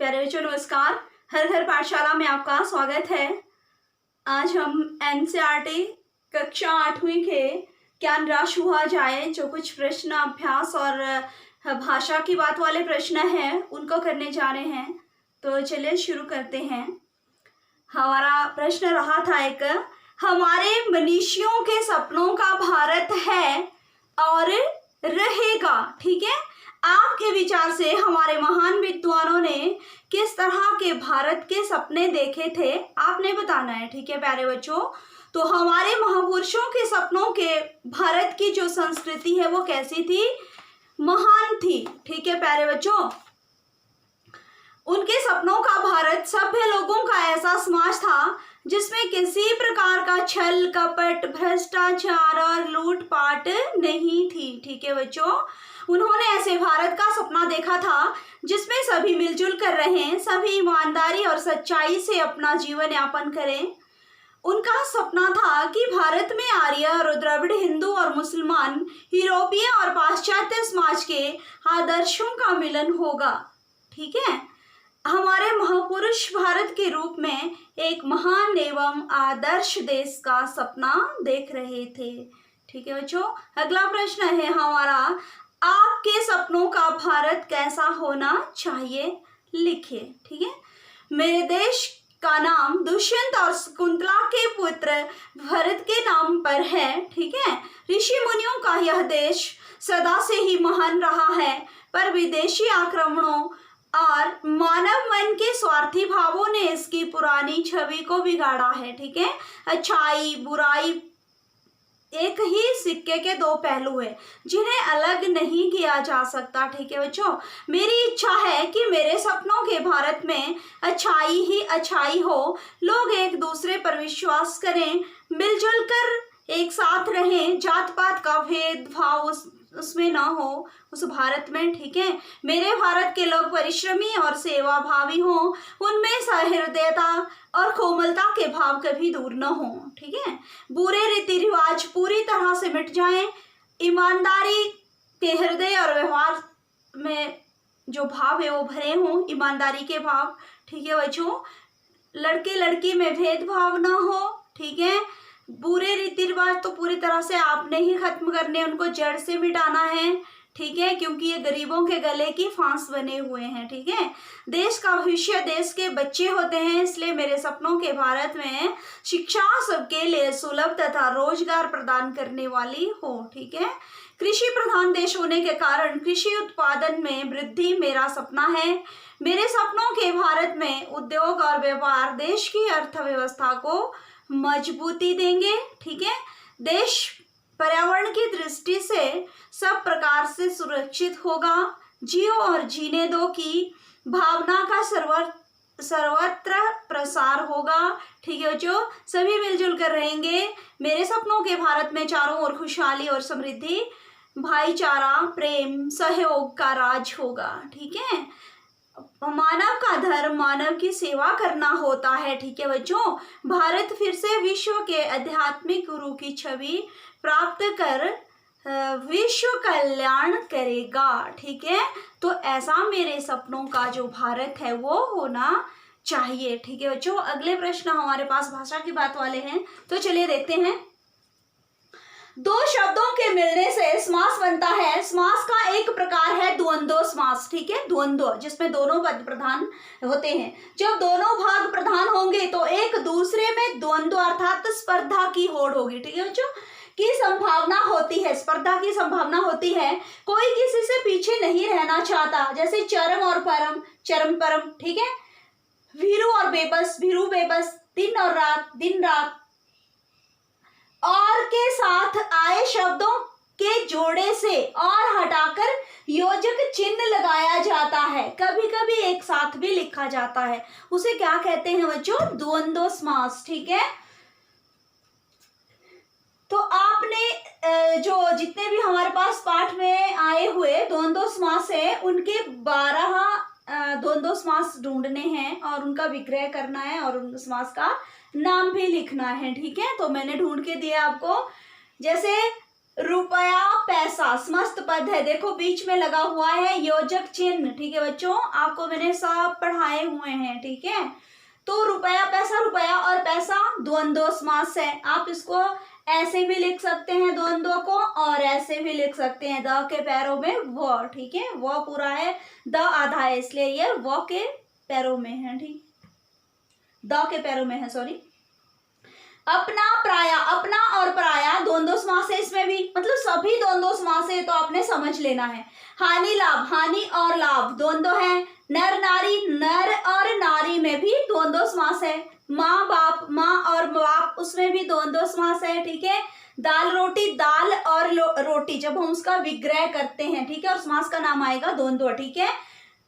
प्यारे बच्चों नमस्कार। हर घर पाठशाला में आपका स्वागत है। आज हम एनसीईआरटी कक्षा 8वीं के ज्ञान राशि हुआ जाए जो कुछ प्रश्न अभ्यास और भाषा की बात वाले प्रश्न हैं उनको करने जा रहे हैं। तो चलिए शुरू करते हैं। हमारा प्रश्न रहा था एक, हमारे मनीषियों के सपनों का भारत है और रहेगा। ठीक है, आपके विचार से हमारे महान विद्वानों ने किस तरह के भारत के सपने देखे थे आपने बताना है। ठीक है प्यारे बच्चों, तो हमारे महापुरुषों के सपनों के भारत की जो संस्कृति है वो कैसी थी, महान थी। ठीक है प्यारे बच्चों, उनके सपनों का भारत सभ्य लोगों का ऐसा समाज था जिसमें किसी प्रकार का छल कपट भ्रष्टाचार और लूटपाट नहीं थी। ठीक है बच्चों, उन्होंने ऐसे भारत का सपना देखा था जिसमें सभी मिलजुल कर रहें, सभी ईमानदारी और सच्चाई से अपना जीवन यापन करें। उनका सपना था कि भारत में आर्य और द्रविड़, हिंदू और मुसलमान, यूरोपीय और पाश्चात्य समाज के आदर्शों का मिलन होगा। ठीक है, हमारे महापुरुष भारत के रूप में एक महान एवं आदर्श देश का सपना देख रहे थे। ठीक है बच्चों, अगला प्रश्न है हमारा, आपके सपनों का भारत कैसा होना चाहिए, लिखिए। ठीक है, मेरे देश का नाम दुष्यंत और शकुंतला के पुत्र भरत के नाम पर है। ठीक है, ऋषि मुनियों का यह देश सदा से ही महान रहा है, पर विदेशी आक्रमणों और मानव मन के स्वार्थी भावों ने इसकी पुरानी छवि को बिगाड़ा है। ठीक है, अच्छाई बुराई एक ही सिक्के के दो पहलू है जिन्हें अलग नहीं किया जा सकता। ठीक है बच्चों, मेरी इच्छा है कि मेरे सपनों के भारत में अच्छाई ही अच्छाई हो, लोग एक दूसरे पर विश्वास करें, मिलजुल कर एक साथ रहें, जात पात का भेदभाव उसमें ना हो उस भारत में। ठीक है, मेरे भारत के लोग परिश्रमी और सेवा भावी हों, उनमें सहृदयता और कोमलता के भाव कभी दूर न हो। ठीक है, बुरे रीति रिवाज पूरी तरह से मिट जाएं, ईमानदारी के हृदय और व्यवहार में जो भाव है वो भरे हों, ईमानदारी के भाव। ठीक है बच्चों, लड़के लड़की में भेदभाव ना हो। ठीक है, बुरे रीति रिवाज तो पूरी तरह से आपने ही खत्म करने, उनको जड़ से मिटाना है। ठीक है, क्योंकि ये गरीबों के गले की फांस बने हुए हैं। ठीक है, देश का भविष्य देश के बच्चे होते हैं, इसलिए मेरे सपनों के भारत में शिक्षा सबके लिए सुलभ तथा रोजगार प्रदान करने वाली हो। ठीक है, कृषि प्रधान देश होने के कारण कृषि उत्पादन में वृद्धि मेरा सपना है। मेरे सपनों के भारत में उद्योग और व्यापार देश की अर्थव्यवस्था को मजबूती देंगे। ठीक है, देश पर्यावरण की दृष्टि से सब प्रकार से सुरक्षित होगा, जियो और जीने दो की भावना का सर्वत्र प्रसार होगा। ठीक है बच्चों, सभी मिलजुल कर रहेंगे। मेरे सपनों के भारत में चारों ओर खुशहाली और समृद्धि, भाईचारा, प्रेम, सहयोग का राज होगा। ठीक है, मानव का धर्म मानव की सेवा करना होता है। ठीक है बच्चों, भारत फिर से विश्व के आध्यात्मिक गुरु की छवि प्राप्त कर विश्व कल्याण करेगा। ठीक है, तो ऐसा मेरे सपनों का जो भारत है वो होना चाहिए। ठीक है बच्चों, अगले प्रश्न हमारे पास भाषा की बात वाले हैं, तो चलिए देखते हैं। दो शब्दों के मिलने से समास बनता है। समास का एक प्रकार है द्वंद्व समास। ठीक है, द्वंद्व जिसमें दोनों पद प्रधान होते हैं। जब दोनों भाग प्रधान होंगे तो एक दूसरे में द्वंद्व अर्थात स्पर्धा की होड़ होगी। ठीक है बच्चों, की संभावना होती है, स्पर्धा की संभावना होती है, कोई किसी से पीछे नहीं रहना चाहता, जैसे चरम और परम, चरम परम। ठीक है, भीरू और बेबस, भीरू बेबस, दिन और रात, दिन रात, और के साथ आए शब्दों के जोड़े से और हटाकर योजक चिन्ह लगाया जाता है, कभी कभी एक साथ भी लिखा जाता है, उसे क्या कहते हैं बच्चों, द्वंद्व समास। ठीक है, तो आपने जो जितने भी हमारे पास पाठ में आए हुए द्वंद्व समास है उनके 12 द्वंद्व समास ढूंढने हैं और उनका विग्रह करना है और उन समास का नाम भी लिखना है। ठीक है, तो मैंने ढूंढ के दिया आपको, जैसे रुपया पैसा एहसास मस्त पद है, देखो बीच में लगा हुआ है योजक चिन्ह, ठीक है बच्चों, आपको मैंने सब पढ़ाए हुए हैं, ठीक है। तो रुपया, पैसा, रुपया और पैसा द्वंद्व समास है। आप इसको ऐसे भी लिख सकते हैं द्वंद्व को, और ऐसे भी लिख सकते हैं, द के पैरों में व, ठीक है, व पूरा है, द आधा है, इसलिए ये व के पैरों में है, ठीक, द के पैरों में है, सॉरी। अपना, पराया, अपना और पराया द्वंद्व समास है इसमें भी, मतलब सभी द्वंद्व समास है, तो आपने समझ लेना है। हानि, लाभ, हानि और लाभ द्वंद्व है। नर, नारी, नर और नारी में भी द्वंद्व समास है। माँ, बाप, माँ और बाप, उसमें भी द्वंद्व समास है, ठीक है। दाल, रोटी, दाल और रोटी, जब हम उसका विग्रह करते हैं, ठीक है, और समास का नाम आएगा द्वंद्व, ठीक है।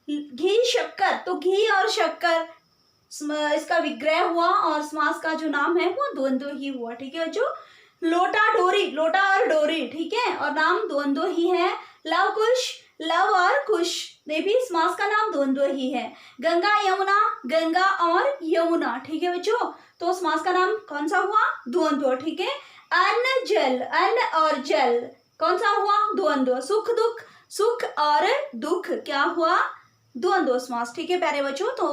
घी, शक्कर, तो घी और शक्कर इसका विग्रह हुआ और समास का जो नाम है वो द्वंद्व ही हुआ, ठीक है। जो लोटा, डोरी, लोटा और डोरी, ठीक है, और नाम द्वंद्व ही है। लव कुश, लव और कुश, ये भी समास का नाम द्वंद्व ही है। गंगा, यमुना, गंगा और यमुना, ठीक है बच्चों, तो समास का नाम कौन सा हुआ? द्वंद्व, ठीक है। अन्न, जल, अन्न और जल कौन सा हुआ? द्वंद्व। सुख, दुख, सुख और दुख क्या हुआ? द्वंद्व समास, ठीक है प्यारे बच्चों, तो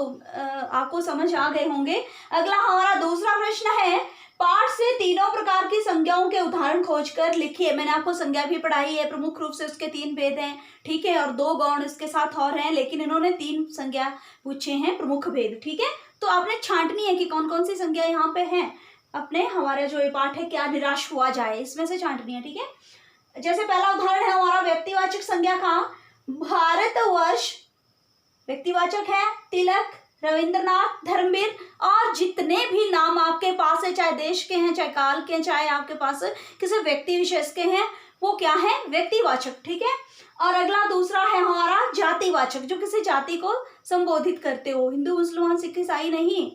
आपको समझ आ गए होंगे। अगला हमारा दूसरा प्रश्न है, पाठ से तीनों प्रकार की संज्ञाओं के उदाहरण खोजकर लिखिए। मैंने आपको संज्ञा भी पढ़ाई है, प्रमुख रूप से उसके 3 भेद हैं, ठीक है, और 2 गौण इसके साथ और हैं, लेकिन इन्होंने 3 संज्ञा पूछे हैं, प्रमुख भेद, ठीक है। तो आपने छांटनी है कि कौन कौन सी संज्ञा यहाँ पे हैं, अपने हमारे जो ये पाठ है क्या निराश हुआ जाए, इसमें से छांटनी है, ठीक है। जैसे पहला उदाहरण है हमारा व्यक्तिवाचक संज्ञा का, भारतवर्ष व्यक्तिवाचक है, तिलक, रविंद्रनाथ, धर्मवीर, और जितने भी नाम आपके पास है, चाहे देश के हैं, चाहे काल के हैं, चाहे आपके पास किसी व्यक्ति विशेष के हैं, वो क्या है? व्यक्तिवाचक, ठीक है। और अगला दूसरा है हमारा जातिवाचक, जो किसी जाति को संबोधित करते हो, हिंदू, मुसलमान, सिख, ईसाई नहीं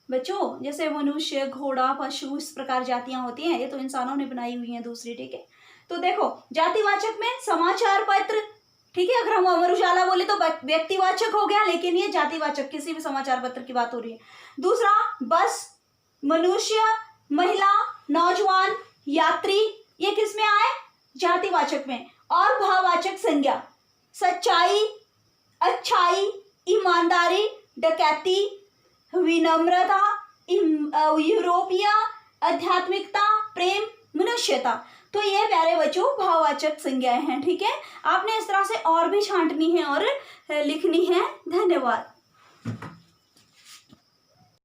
बच्चों, जैसे मनुष्य, घोड़ा, पशु, इस प्रकार जातियां होती हैं, ये तो इंसानों ने बनाई हुई हैं दूसरी, ठीक है। तो देखो जातिवाचक में समाचार पत्र, ठीक है, अगर हम अमर उजाला बोले तो व्यक्तिवाचक हो गया, लेकिन ये जातिवाचक, किसी भी समाचार पत्र की बात हो रही है। दूसरा बस, मनुष्य, महिला, नौजवान, यात्री, ये किस में आए? जातिवाचक में। और भाववाचक संज्ञा, सच्चाई, अच्छाई, ईमानदारी, डकैती, विनम्रता, यूरोपीय, आध्यात्मिकता, प्रेम, मनुष्यता, तो ये प्यारे बच्चों भाववाचक संज्ञाएं हैं, ठीक है। आपने इस तरह से और भी छांटनी है और लिखनी है। धन्यवाद।